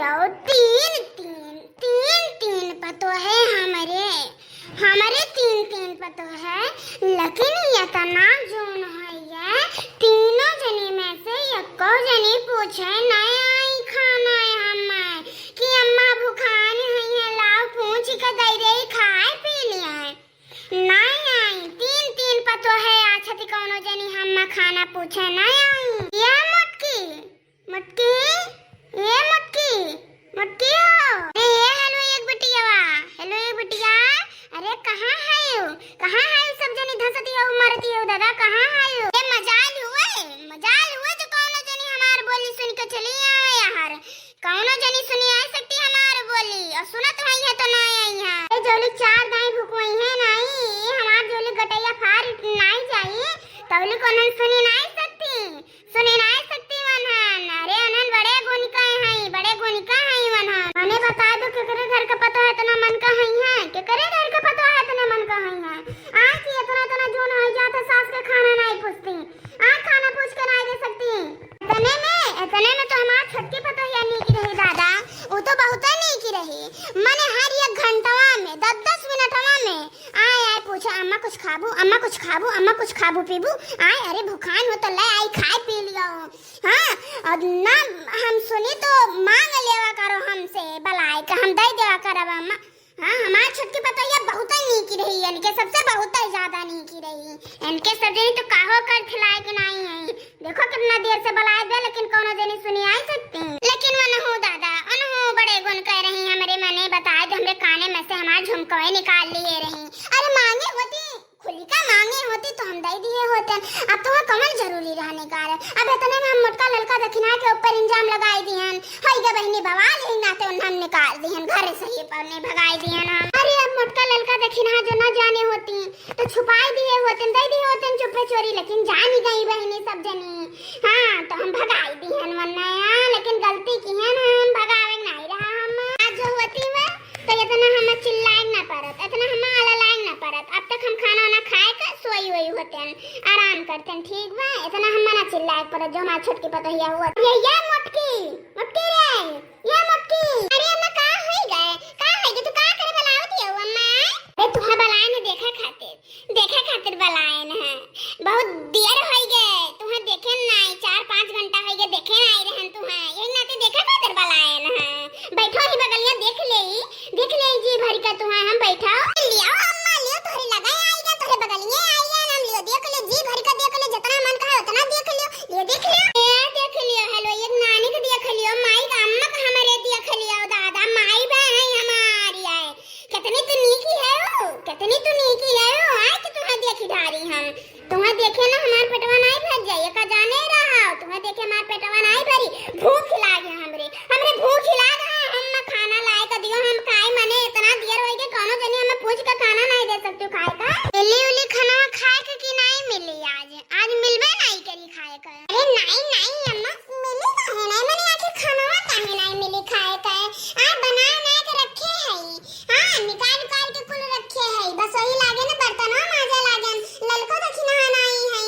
लियो तीन तीन तीन तीन पतो है हमारे हमारे तीन तीन पतो है, लेकिन इतना जोन है ये तीनों जने में से एको जनी पूछे नहीं आई खाना है हमें कि अम्मा भूखानी है लाओ पूछ के दे दे खाए पी लिया है नहीं आई। तीन तीन पतो है अच्छा थी कौनो जनी हम खाना पूछे नहीं आई। ये मुटकी मुटकी ये मुटकी मुटकी हो ये हेलो एक बिटिया अरे कहाँ है सब जनी धसती हो मरती हो दादा कहाँ है ये मजाल हुए तो कौनो जनी हमार बोली सुन के चली आए यार कौनो जनी सुनी आ सकती हमार बोली और सुनत है तो नहीं आई है ये जोली चार दाई भुकवई है नहीं हमार जोली गटैया फार नहीं जाई तौली कोनो सुनी नहीं सकती वनहन अरे अनन बड़े गुनिका है वनहन मने बता दो केकरे घर का पता है तना मन का है केकरे घर का पता है तना मन का है आज की इतना जोन हो जाता सास के खाना नहीं पूछती आज खाना पूछ कर नहीं दे सकती इतने में तो हमार छटके पता है नहीं की रही दादा वो तो बहुत नहीं की रही मने हर एक घंटवा में 10 मिनटवा में आए पूछा अम्मा कुछ खाबू पीबू आए अरे भूखान हो तो ले आई खाए पी लियो हाँ और ना हम सुनी तो मांग लेवा करो हमसे बलाए का हम दे देवा करब अम्मा हाँ हमार छुटकी पता है बहुत नहीं की रही इनके सबसे बहुत ज्यादा नहीं की रही इनके सब जनी तो काहो कर खिलाए के नहीं है देखो कितना देर से बलाए दे लेकिन कोनो जनी सुनी आई सकती लेकिन वनहु दादा अनहु बड़े गुण कह रही हमारे मने बताए जो हमरे काने में से हमार झुमकवे निकाल लिए रही अरे मांगे होती खुली का मांगे होती तो हम दे दिए होते अब तो कमल जरूरी रहने का अब इतने में हम मोटका ललका दखिना के ऊपर इंजाम लगाई दिहन हई गे बहनी बवाल ही नाते उन्हन निकाल दिहन घर से ही पड़ने भगाई दिहन अरे अब मोटका ललका दखिना जो न जाने होती तो छुपाई दिए होते दे दिए होते चुपे चोरी लेकिन जान ही गई बहनी सब जनी हाँ तो हम भगाई दिहन वरना लेकिन गलती की है ना हम भगावे नहीं रहा हम आज जो होती है तो इतना हम चिल्लाए ना पड़त इतना हम अललाए ना पड़त अब तक हम खाना ना खाए के सोई होते आराम करते ठीक बा इतना हम ना चिल्लाए पड़त जो हमार छुटकी पता हुआ ये मुटकी रे ये मुटकी अरे अम्मा कहां है तू का करे बलावती हो अम्मा अरे तुहा बलाए ने देखा खातिर बलाए न बहुत देर होई गए तुहा देखे नहीं 4-5 घंटा होई गए देखे नहीं रहन तुहा यही नाते देखा खातिर बलाए न बैठो ही बगलिया देख ले जी भर का तुहा हम बैठा लियो अम्मा लियो तोरे लगा आईगा तोरे बगलिया आईगा नाम लियो देख ले जी भर का देख ले जितना मन का है उतना देख लियो हेलो एक नानी के देख लियो माई का अम्मा का हमारे देख लियो दादा माई बहन हमारी है कितनी तू नीकी है आज तो तुम्हें देखी ढारी हम तुम्हें देखे ना हमार पेटवा नहीं भर जाए का जाने रहा तुम्हें देखे हमार पेटवा नहीं भरी भूख लागे हमरे भूख लागे हम खाना लाए का दियो हम खाए मने इतना देर होई के कोनो जनी हम पूछ के खाना नहीं दे सकते खाए का मिली खाना खाए के कि नहीं मिली आज मिलबे नहीं करी खाए का अरे नहीं अम्मा मिली काहे नहीं मने आके खाना काहे नहीं मिली खाए का आज बना के रखे है हां निकाल के कुल रखे है बस वही लागे ना बर्तनवा माजा लागे ललको दखिना नहीं है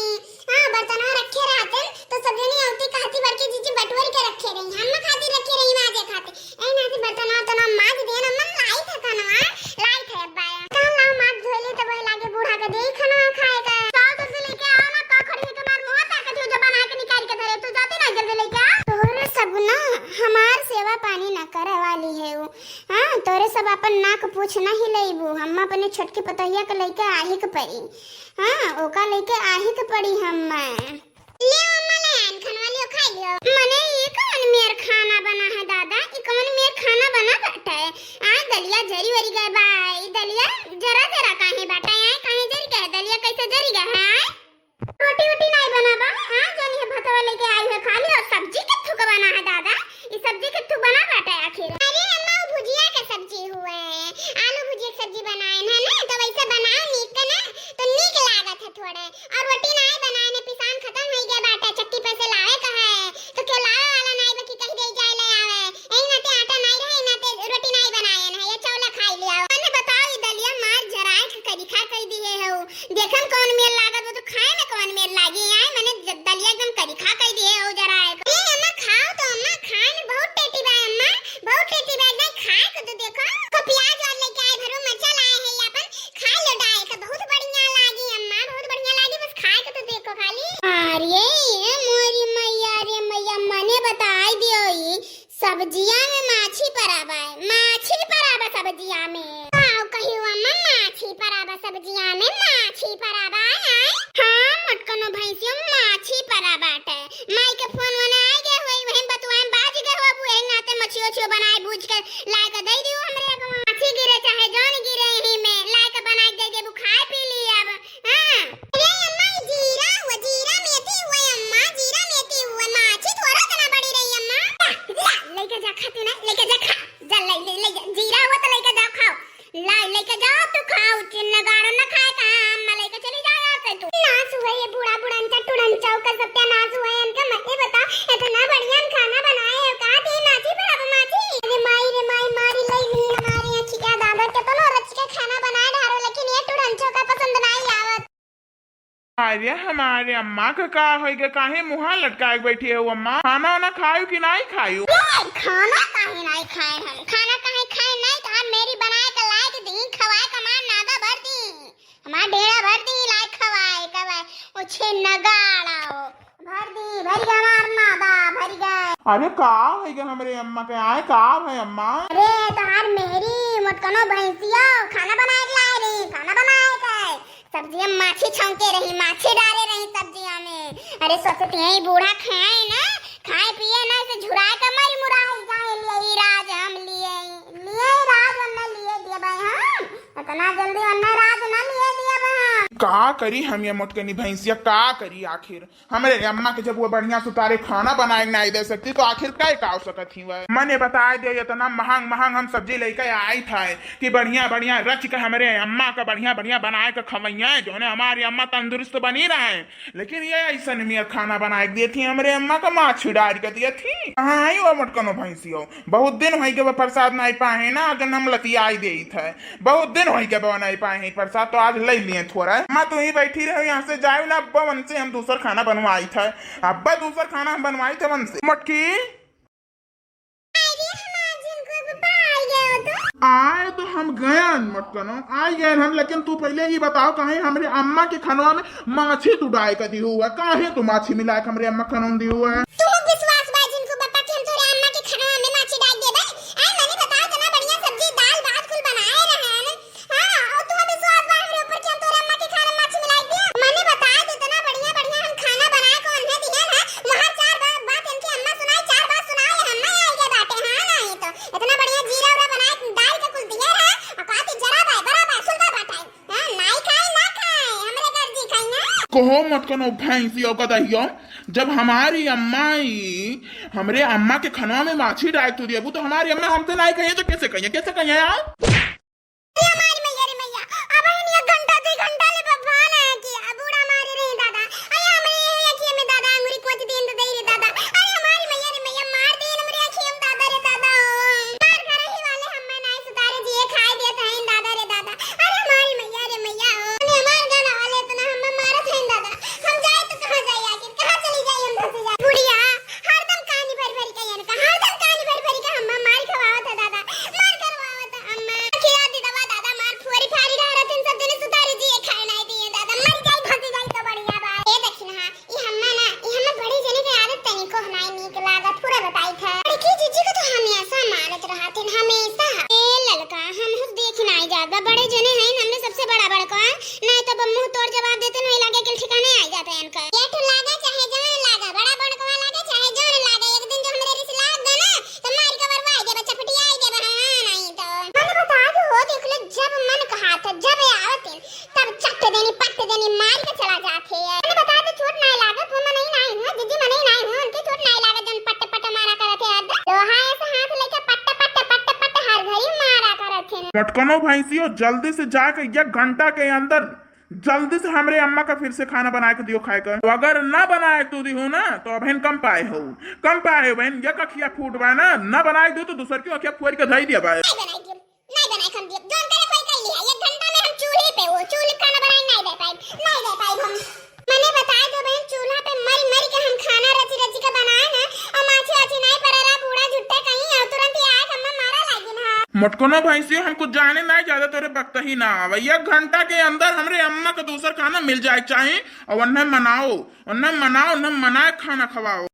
हां बर्तनवा रखे रहते तो सब जनी औती कहती बड़के जीजी बटवर के रखे रही हम खाती रखे रही माजे खाते ए नाती बर्तनवा तो ना माज दे ना मन लाई था खाना लाई था अब्बा कहां लाओ माज धोले तो वही लागे बूढ़ा के दे खाना खाए का जाओ तो से लेके आओ ना का खड़ी के मार मुंह ताकत हो जो बना के निकाल के धरे तू जाती ना जल्दी लेके आ तोरे सब ना हमार सेवा पानी ना करे वाली है वो हां तोरे सब अपन नाक पूछ नहीं लेबू हम अपने छोटके पतहिया के लेके आही के पड़ी हां ओका लेके आही के पड़ी हम ले अम्मा ले खाना लियो खा लियो मने ये कौन मेर खाना बना है दादा ये कौन मेर खाना बना बैठा है दलिया जरी वरी गए भाई दलिया जरा काहे बैठा है काहे जरी गए दलिया कैसे जरी गए है रोटी नहीं बना बा हां जोनी है भतवा लेके आई है खा लियो सब्जी कित्थु का बना है दादा ये सब्जी कित्थु बना बैठा है आखिर अरे अम्मा भुजिया का सब्जी हुआ है आलू भुजिया की सब्जी बनाए है ना तो वैसे बनाओ नीक ना तो नीक लागत है थोड़े और रोटी नहीं बनाए ने पिसान खत्म हो गया बाटा चक्की पे से लाए का है तो क्या लाए बताई दियो ई सब्जिया में माछी पराबा है, माछी पराबा सब्जिया में। आओ कहियो अम्मा माछी पराबा सब्जिया में माछी पराबा है। हां मटकनो भैंसियो माछी पराबाटे। माई के फोन वने आ गए होई वही बतवाए बाज गए हो अब एही नाते मछियो छियो बनाए भूज के ला के दे दियो हमरे को। माछी गिरे चाहे जौन गिरे ही में ला के बना के दे देबू खाए पी ली अब। हां अरे अम्मा जीरा हुआ जीरा मेथी हुआ अम्मा जीरा मेथी हुआ माछी थोड़ा तना बड़ी रही अम्मा। ला लेके जा खाती ना लेके जा खा जा ले जा जीरा हुआ तो लेके जा खाओ ला लेके जाओ तू खाओ चिन्ना गाड़ा ना खाए का अम्मा लेके चली जा यार पे तू। नाच हुआ ये बूढ़ा बुढ़ंचा टुड़ंचा का सत्यानाश हुआ है इनका मत बता इतना बढ़िया खाना बनाए है का दी माछी पर अब माछी। अरे माई मारी लई ली हमारी अच्छी क्या दादा के तो रच के खाना बनाए ढारो लेकिन ये टुड़ंचो का पसंद नहीं आवत। अरे हमारे अम्मा का का होइगे काहे मुहा लटकाए बैठी है अम्मा खाना वाना खायू कि नहीं खायू। खाना काहे नहीं खाए हम खाना काहे खाए नहीं तो हम मेरी बनाए के लायक दी खवाए कमान नादा भर दी हमार डेरा भर दी लायक खवाए कवाए ओ छे नगाड़ा भर दी भर गया मार नादा भर गए। अरे का होइगे हमरे अम्मा के आए का है अम्मा। अरे तार मेरी मटकनो भैंसिया खाना बनाए के लाए रही खाना बनाए के सब्जियां माछी छौंके रही माछी डाले रही सब्जियां में। अरे सोचते हैं बूढ़ा खाए ना खाए पिए ना से झुराए का मरी मुराई जाए लिए राज हम लिए राज वन्ना लिए दिया भाई हम इतना जल्दी वन्ना राज ना लिए दिया भाई। का करी हम ये मोटकनी भैंसिया का करी आखिर हमरे अम्मा के जब वो बढ़िया सुतारे खाना बनाए नहीं दे सकती तो आखिर काय का हो सकत थी वह। मैंने बताया दे इतना महंग महंग हम सब्जी लेके आई था कि बढ़िया बढ़िया रच के हमरे अम्मा का बढ़िया बढ़िया बनाए के खवैया जो है हमारी अम्मा तंदुरुस्त बनी रहे लेकिन ये ऐसा नियर खाना बना के दी थी हमरे अम्मा का माछी डाल के दिया थी। हाँ आई वो मोटकनो भैंसियो बहुत दिन हो गए प्रसाद नहीं पाए ना अगर हम लतियाई दे थे बहुत दिन हो गए बना नहीं पाए प्रसाद तो आज ले लिए थोड़ा माँ तू ही बैठी रहे यहाँ से जाए ना अब्बा मन से हम दूसरा खाना बनवाई था अब्बा दूसरा खाना हम बनवाई थे मन से मटकी आए तो हम गए मटकनो आए गए हम लेकिन तू पहले ही बताओ कहीं हमरे अम्मा के खानवा में माछी तू डाय कर दी हुआ काहे तू माछी मिला के हमरे अम्मा खानवा दी हुआ है। कहो मत कनो भैंसियों का दहियो जब हमारी अम्मा हमरे अम्मा के खाना में माछी डाल तू दिया तो हमारी अम्मा हमसे नहीं कहिए तो कैसे कहिए यार। मटकनो भैंसियों जल्दी से जाकर 1 घंटा के अंदर जल्दी से हमरे अम्मा का फिर से खाना बना के दियो खाए कर तो अगर ना बनाए तू दियो ना तो बहन कम पाए हो बहन ये अखिया फूट बा ना बनाए दो तो दूसर की अखिया फोड़ के धई दिया बा नहीं बनाए हम दियो जोन करे कोई कर लिया 1 घंटा में हम चूल्हे पे वो चूल्हे खाना बनाए नहीं दे पाए हम मैंने बताया दो बहन चूल्हा पे मर के हम खाना रची के बनाए ना और माछी नहीं पड़रा बूढ़ा जुट्टे कहीं और तुरंत ही आए हम मारा लागिन हां। मटकनो भैंसियों हमको जाने नहीं ज्यादा तोरे वक्त ही ना आवे 1 घंटा के अंदर हमरे अम्मा का दूसरा खाना मिल जाए चाहे और उन्हें मनाओ उन्हें मनाए खाना खवाओ।